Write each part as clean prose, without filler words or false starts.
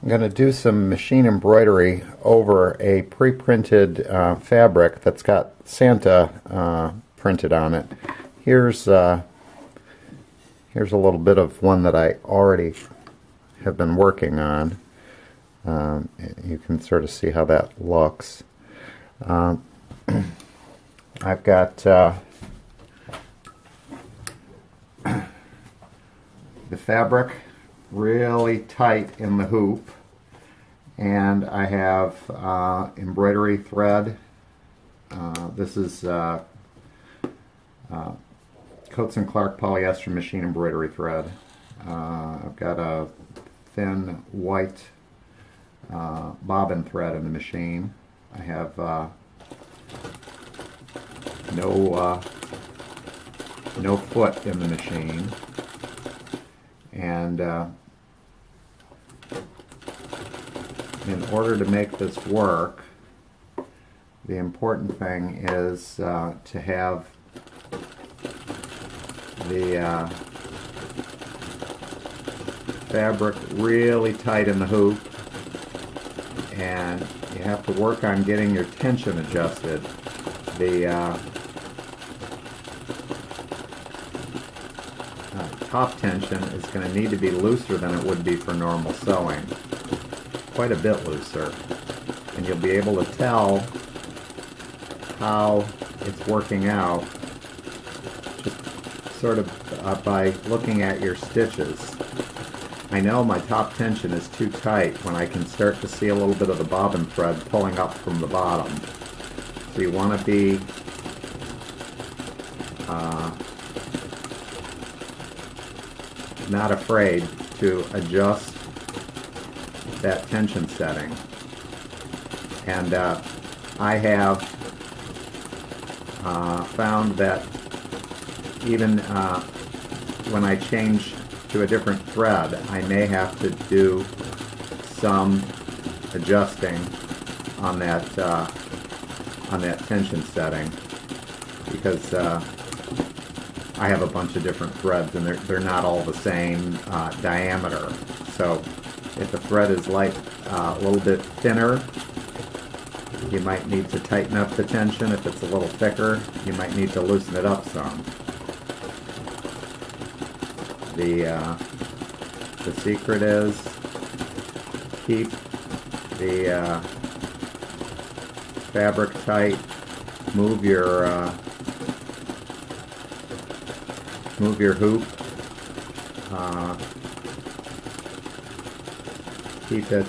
I'm going to do some machine embroidery over a pre-printed fabric that's got Santa printed on it. Here's a little bit of one that I already have been working on. You can sort of see how that looks. I've got the fabric really tight in the hoop, and I have embroidery thread. This is Coats & Clark polyester machine embroidery thread. I've got a thin white bobbin thread in the machine. I have no foot in the machine, and in order to make this work, the important thing is to have the fabric really tight in the hoop, and you have to work on getting your tension adjusted. The top tension is going to need to be looser than it would be for normal sewing, quite a bit looser, and you'll be able to tell how it's working out just sort of by looking at your stitches. I know my top tension is too tight when I can start to see a little bit of the bobbin thread pulling up from the bottom. So you want to be not afraid to adjust that tension setting. And I have found that even when I change to a different thread, I may have to do some adjusting on that tension setting, because I have a bunch of different threads and they're not all the same diameter. So if the thread is like a little bit thinner, you might need to tighten up the tension. If it's a little thicker, you might need to loosen it up some. The secret is keep the fabric tight, move your hoop, keep it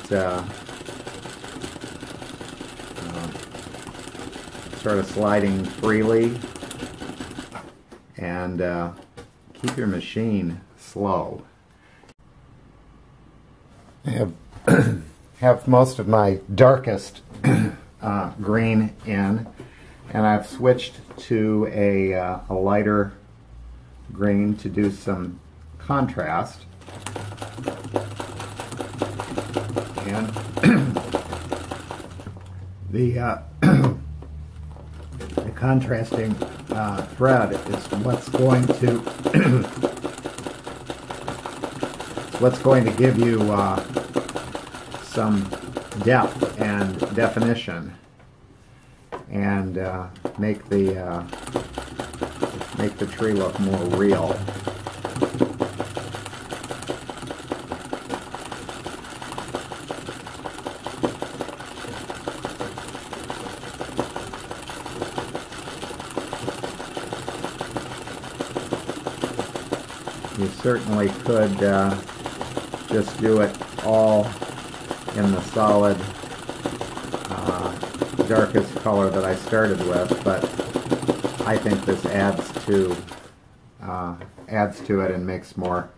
sort of sliding freely, and keep your machine slow. I have most of my darkest green in, and I've switched to a lighter green to do some contrast. And the contrasting thread is what's going to give you some depth and definition, and make the tree look more real. You certainly could just do it all in the solid darkest color that I started with, but I think this adds to it and makes more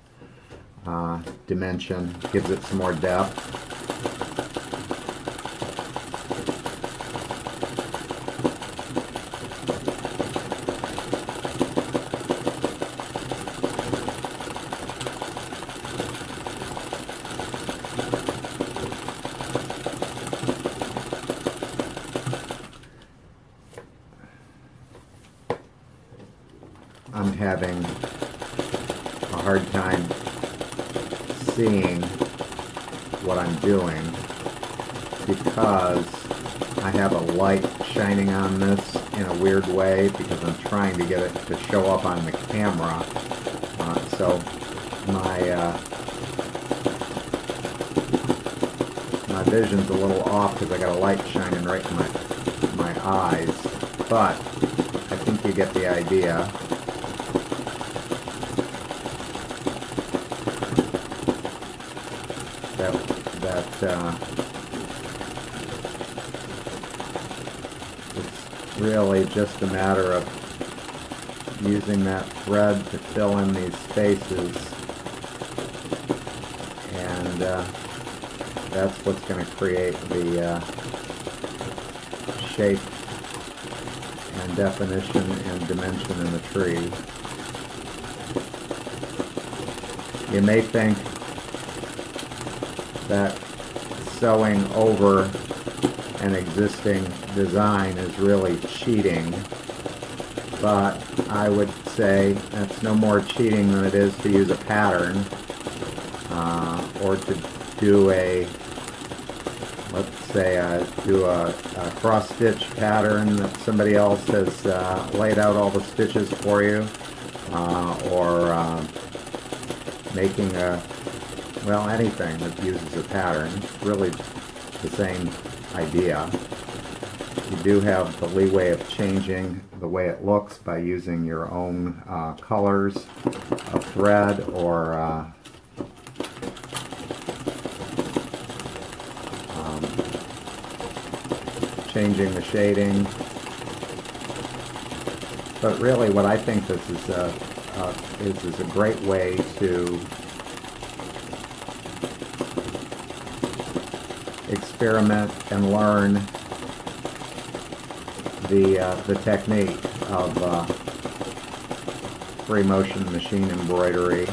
dimension, gives it some more depth. I'm having a hard time seeing what I'm doing because I have a light shining on this in a weird way because I'm trying to get it to show up on the camera. So my vision's a little off because I got a light shining right in my eyes, but I think you get the idea. That it's really just a matter of using that thread to fill in these spaces, and that's what's going to create the shape and definition and dimension in the tree. You may think that sewing over an existing design is really cheating, but I would say that's no more cheating than it is to use a pattern or to do a, let's say, do a cross-stitch pattern that somebody else has laid out all the stitches for you, or making a, well, anything that uses a pattern. It's really the same idea. You do have the leeway of changing the way it looks by using your own colors of thread, or changing the shading. But really what I think this is a great way to experiment and learn the technique of free motion machine embroidery,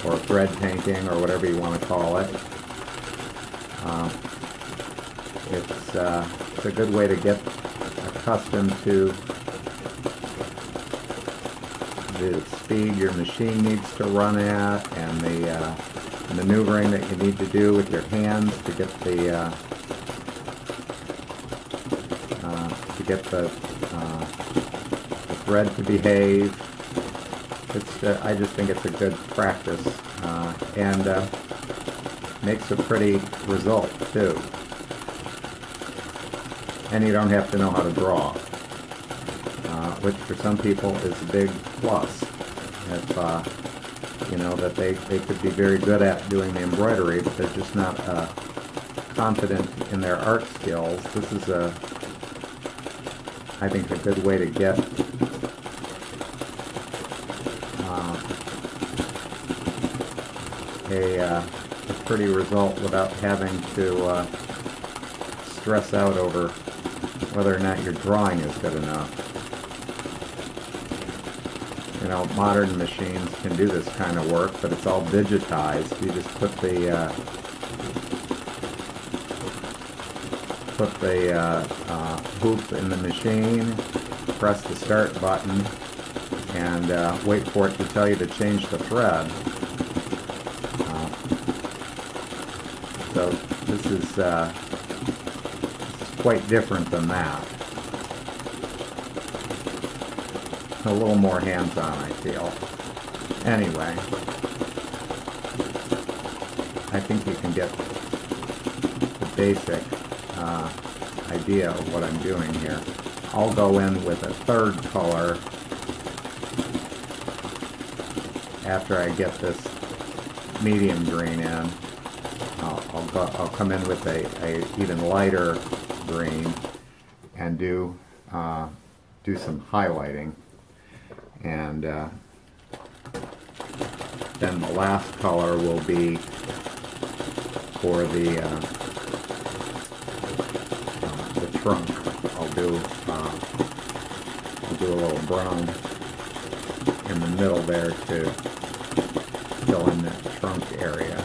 or thread painting, or whatever you want to call it. It's a good way to get accustomed to the speed your machine needs to run at, and the maneuvering that you need to do with your hands to get the thread to behave. I just think it's a good practice, and makes a pretty result too. And you don't have to know how to draw, which for some people is a big plus. If you know that they could be very good at doing the embroidery, but they're just not confident in their art skills. This is I think, a good way to get a pretty result without having to stress out over whether or not your drawing is good enough. You know, modern machines can do this kind of work, but it's all digitized. You just put the hoop in the machine, press the start button, and wait for it to tell you to change the thread. So this is quite different than that. A little more hands-on, I feel. Anyway, I think you can get the basic idea of what I'm doing here. I'll go in with a third color after I get this medium green in. I'll come in with a even lighter green and do some highlighting, and then the last color will be for the trunk. I'll do a little brown in the middle there to fill in that trunk area.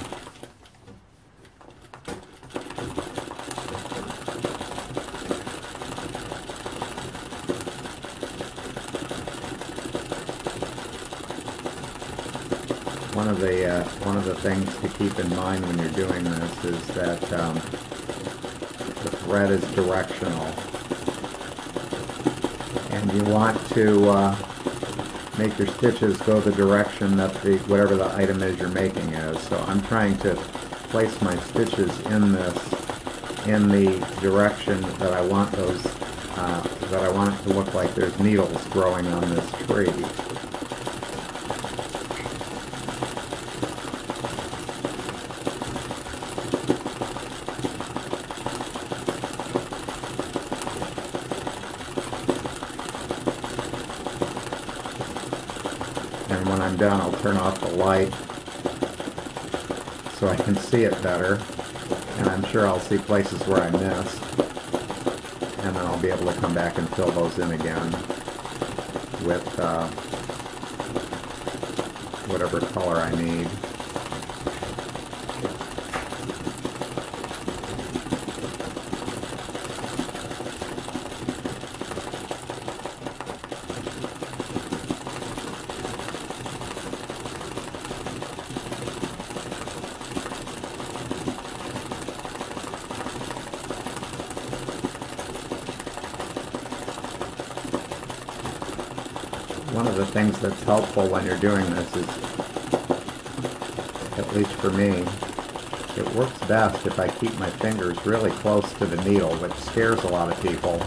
One one of the things to keep in mind when you're doing this is that the thread is directional, and you want to make your stitches go the direction that whatever the item is you're making is. So I'm trying to place my stitches in the direction that I want those that I want it to look like there's needles growing on this tree. And when I'm done, I'll turn off the light so I can see it better, and I'm sure I'll see places where I missed, and then I'll be able to come back and fill those in again with whatever color I need. One of the things that's helpful when you're doing this is, at least for me, it works best if I keep my fingers really close to the needle, which scares a lot of people,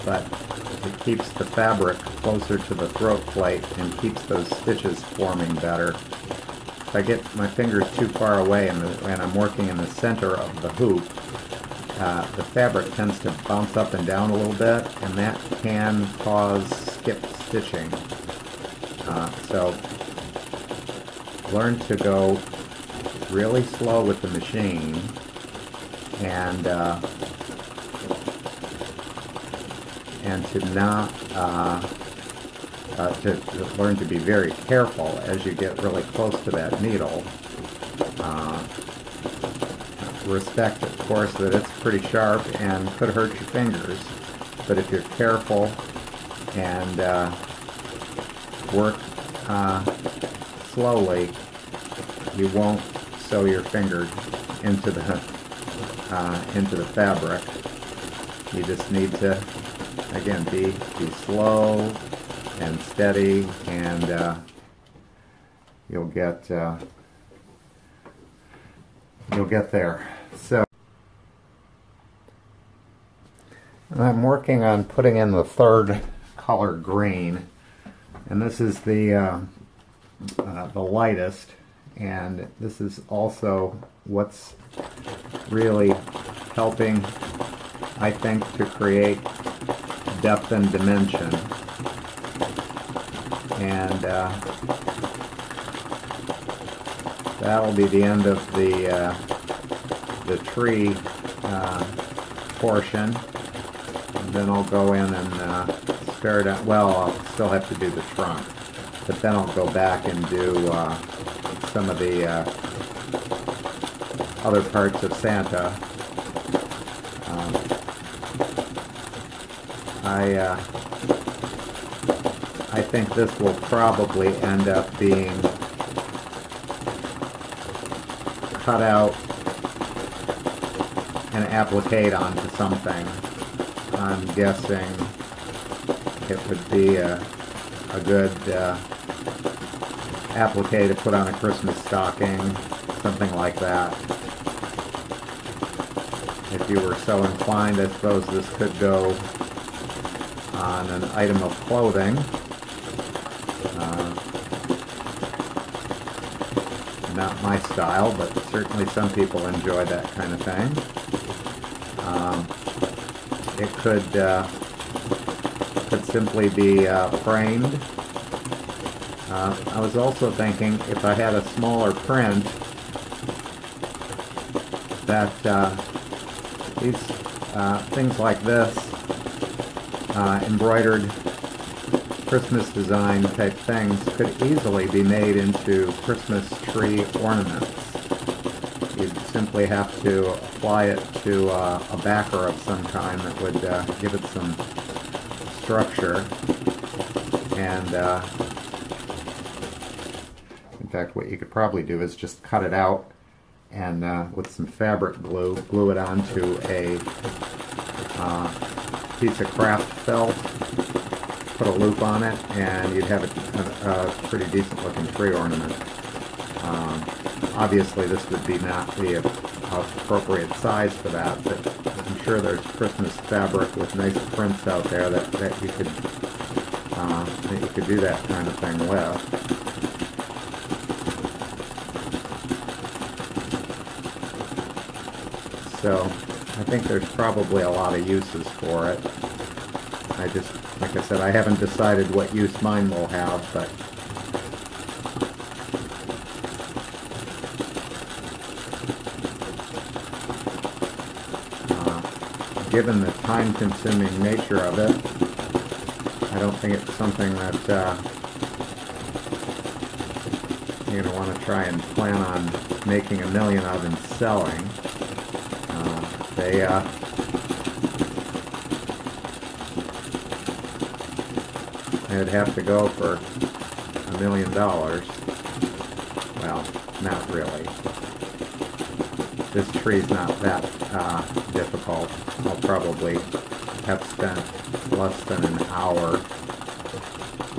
but it keeps the fabric closer to the throat plate and keeps those stitches forming better. If I get my fingers too far away and I'm working in the center of the hoop, the fabric tends to bounce up and down a little bit, and that can cause skip stitching. So learn to go really slow with the machine, and to not to learn to be very careful as you get really close to that needle. Respect, of course, that it's pretty sharp and could hurt your fingers, but if you're careful and work slowly, you won't sew your finger into the fabric. You just need to, again, be slow and steady, and you'll get there. So I'm working on putting in the third color, green, and this is the lightest, and this is also what's really helping, I think, to create depth and dimension. And that'll be the end of the tree portion. And then I'll go in and spare it out. Well, I'll still have to do the trunk, but then I'll go back and do some of the other parts of Santa. I think this will probably end up being cut out and appliqued onto something. I'm guessing it would be a good applique to put on a Christmas stocking, something like that. If you were so inclined, I suppose this could go on an item of clothing. Not my style, but certainly some people enjoy that kind of thing. It could simply be framed. I was also thinking if I had a smaller print, that these things like this, embroidered Christmas design type things, could easily be made into Christmas tree ornaments. You'd simply have to apply it to a backer of some kind that would give it some structure. And in fact, what you could probably do is just cut it out and with some fabric glue it onto a piece of craft felt, put a loop on it, and you'd have a pretty decent looking tree ornament. Obviously this would be not the appropriate size for that, but I'm sure there's Christmas fabric with nice prints out there that you could do that kind of thing with. So I think there's probably a lot of uses for it. Like I said, I haven't decided what use mine will have, but given the time-consuming nature of it, I don't think it's something that you're going to want to try and plan on making a million of and selling. They'd have to go for $1 million. Well, not really. This tree's not that difficult. I'll probably have spent less than an hour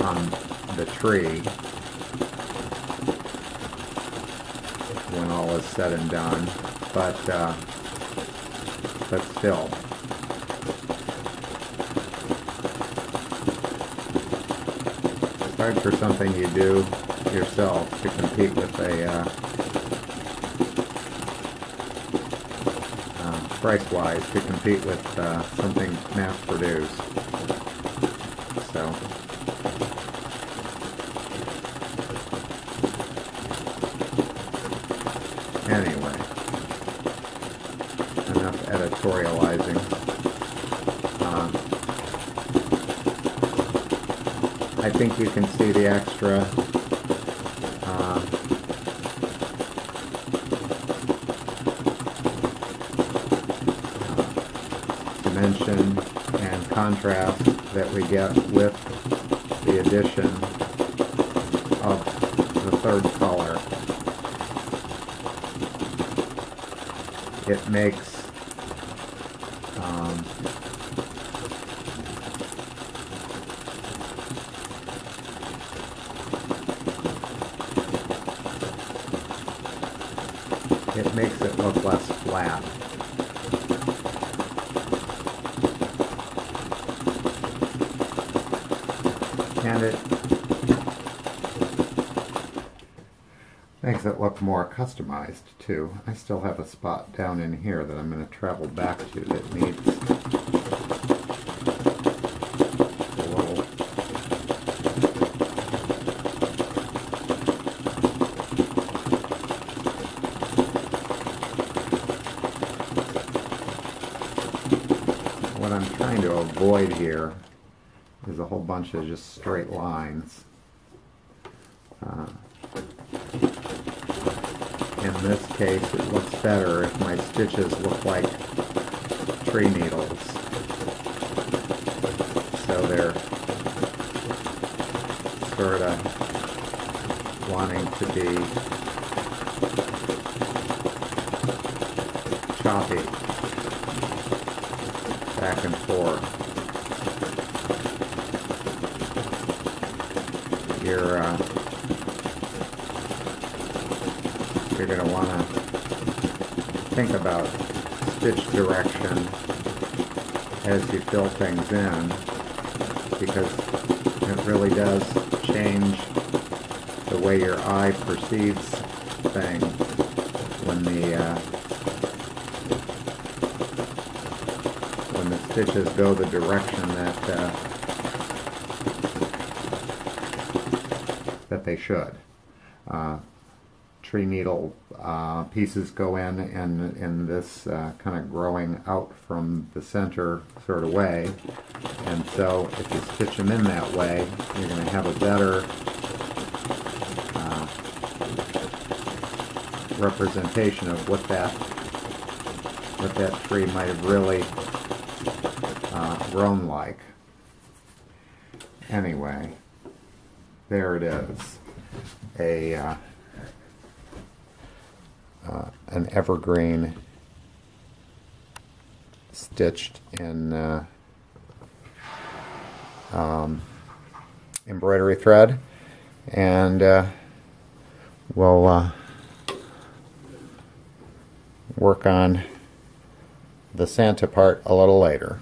on the tree when all is said and done, but still. It's hard for something you do yourself to compete with a price-wise, to compete with something mass-produced. So, anyway, enough editorializing. I think you can see the extra dimension and contrast that we get with the addition of the third color. It makes it look less flat. And it makes it look more customized too. I still have a spot down in here that I'm going to travel back to that needs a little what I'm trying to avoid here is a whole bunch of just straight lines. In this case, it looks better if my stitches look like tree needles. So they're sort of wanting to be choppy back and forth. You're going to want to think about stitch direction as you fill things in, because it really does change the way your eye perceives things when the stitches go the direction that they should. Tree needle pieces go in this kind of growing out from the center sort of way, and so if you stitch them in that way, you're going to have a better representation of what that tree might have really grown like. Anyway, there it is. A an evergreen stitched in embroidery thread, and we'll work on the Santa part a little later.